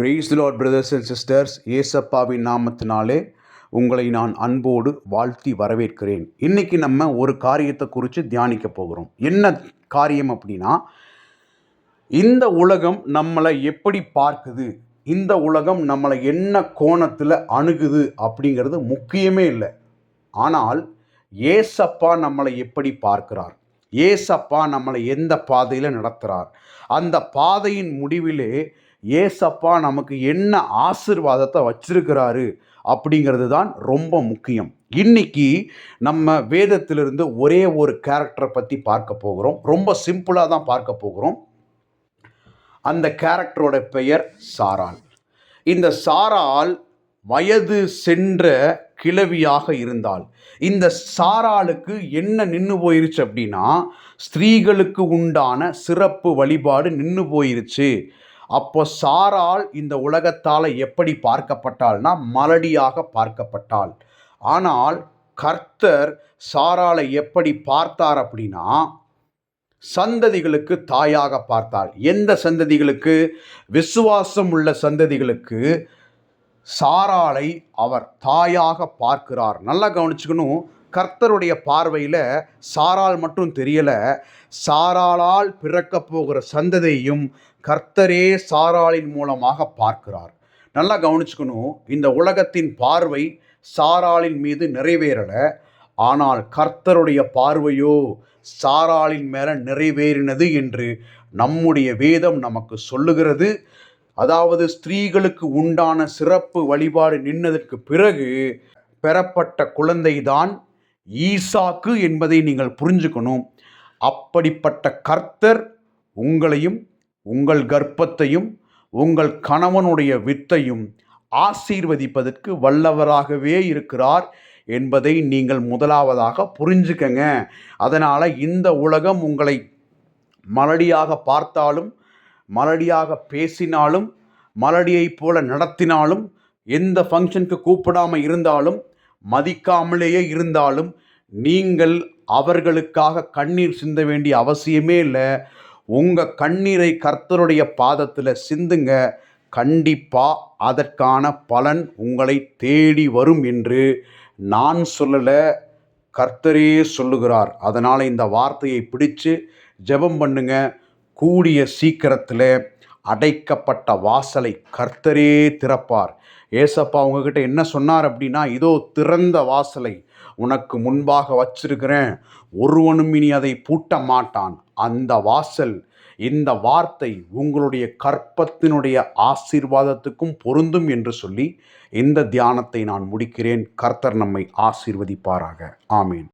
Price the lord brothers and sisters. ஏசப்பாவின் நாமத்தினாலே உங்களை நான் அன்போடு வாழ்த்தி வரவேற்கிறேன். இன்றைக்கி நம்ம ஒரு காரியத்தை குறித்து தியானிக்க போகிறோம். என்ன காரியம் அப்படின்னா, இந்த உலகம் நம்மளை எப்படி பார்க்குது, இந்த உலகம் நம்மளை என்ன கோணத்தில் அணுகுது அப்படிங்கிறது முக்கியமே இல்லை. ஆனால் ஏசப்பா நம்மளை எப்படி பார்க்கிறார், ஏசப்பா நம்மளை எந்த பாதையில் நடத்துகிறார், அந்த பாதையின் முடிவிலே ஏசப்பா நமக்கு என்ன ஆசீர்வாதத்தை வச்சிருக்கிறாரு அப்படிங்கிறது தான் ரொம்ப முக்கியம். இன்னைக்கு நம்ம வேதத்திலிருந்து ஒரே ஒரு கேரக்டரை பற்றி பார்க்க போகிறோம். ரொம்ப சிம்பிளாக தான் பார்க்க போகிறோம். அந்த கேரக்டரோட பெயர் சாராள். இந்த சாராள் வயது சென்ற கிழவியாக இருந்தாள். இந்த சாராளுக்கு என்ன நின்று போயிருச்சு அப்படின்னா, ஸ்திரீகளுக்கு உண்டான சிறப்பு வழிபாடு நின்று போயிருச்சு. அப்போ சாராள் இந்த உலகத்தால் எப்படி பார்க்கப்பட்டாள்னா, மலடியாக பார்க்கப்பட்டாள். ஆனால் கர்த்தர் சாராளை எப்படி பார்த்தார் அப்படின்னா, சந்ததிகளுக்கு தாயாக பார்த்தாள். எந்த சந்ததிகளுக்கு? விசுவாசம் உள்ள சந்ததிகளுக்கு சாராளை அவர் தாயாக பார்க்கிறார். நல்லா கவனிச்சுக்கணும். கர்த்தருடைய பார்வையில் சாராள் மட்டும் தெரியலை, சாராளால் பிறக்க போகிற சந்ததியையும் கர்த்தரே சாராளின் மூலமாக பார்க்கிறார். நல்லா கவனிச்சுக்கணும். இந்த உலகத்தின் பார்வை சாராளின் மீது நிறைவேறலை, ஆனால் கர்த்தருடைய பார்வையோ சாராளின் மேலே நிறைவேறினது என்று நம்முடைய வேதம் நமக்கு சொல்லுகிறது. அதாவது ஸ்திரீகளுக்கு உண்டான சிறப்பு வழிபாடு நின்னதற்கு பிறகு பெறப்பட்ட குழந்தைதான் ஈசாக்கு என்பதை நீங்கள் புரிஞ்சுக்கணும். அப்படிப்பட்ட கர்த்தர் உங்களையும் உங்கள் கர்ப்பத்தையும் உங்கள் கணவனுடைய வித்தையும் ஆசீர்வதிப்பதற்கு வல்லவராகவே இருக்கிறார் என்பதை நீங்கள் முதலாவதாக புரிஞ்சுக்கங்க. அதனால் இந்த உலகம் உங்களை மலடியாக பார்த்தாலும், மலடியாக பேசினாலும், மலடியைப் போல நடத்தினாலும், எந்த ஃபங்க்ஷனுக்கு கூப்பிடாமல் இருந்தாலும், மதிக்காமலேயே இருந்தாலும், நீங்கள் அவர்களுக்காக கண்ணீர் சிந்த வேண்டிய அவசியமே இல்லை. உங்கள் கண்ணீரை கர்த்தருடைய பாதத்தில் சிந்துங்க. கண்டிப்பாக அதற்கான பலன் உங்களை தேடி வரும் என்று நான் சொல்லலை, கர்த்தரே சொல்லுகிறார். அதனால் இந்த வார்த்தையை பிடிச்சு ஜெபம் பண்ணுங்க. கூடிய சீக்கிரத்தில் அடைக்கப்பட்ட வாசலை கர்த்தரே திறப்பார். ஏசப்பா உங்ககிட்ட என்ன சொன்னார் அப்படின்னா, இதோ திறந்த வாசலை உனக்கு முன்பாக வச்சிருக்கிறேன், ஒருவனும் இனி அதை பூட்ட மாட்டான். அந்த வாசல், இந்த வார்த்தை உங்களுடைய கற்பத்தினுடைய ஆசீர்வாதத்துக்கும் பொருந்தும் என்று சொல்லி இந்த தியானத்தை நான் முடிக்கிறேன். கர்த்தர் நம்மை ஆசீர்வதிப்பாராக. ஆமீன்.